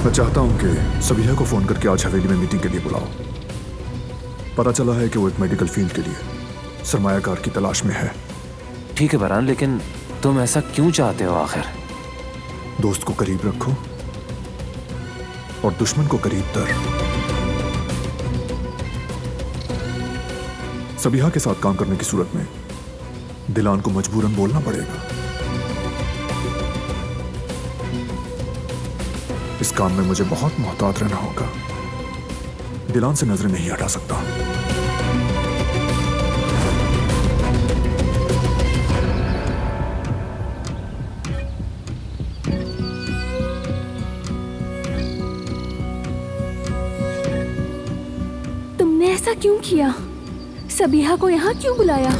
मैं चाहता हूं कि सबीहा को फोन करके आज हवेली में मीटिंग के लिए बुलाओ। पता चला है कि वो एक मेडिकल फील्ड के लिए सरमायाकार की तलाश में है। ठीक है बरान, लेकिन तुम ऐसा क्यों चाहते हो आखिर? दोस्त को करीब रखो और दुश्मन को करीब तर। सबीहा के साथ काम करने की सूरत में दिलान को मजबूरन बोलना पड़ेगा। इस काम में मुझे बहुत मोहतात रहना होगा। दिलान से नजरें नहीं हटा सकता। तुमने ऐसा क्यों किया? सबीहा को यहाँ क्यों बुलाया?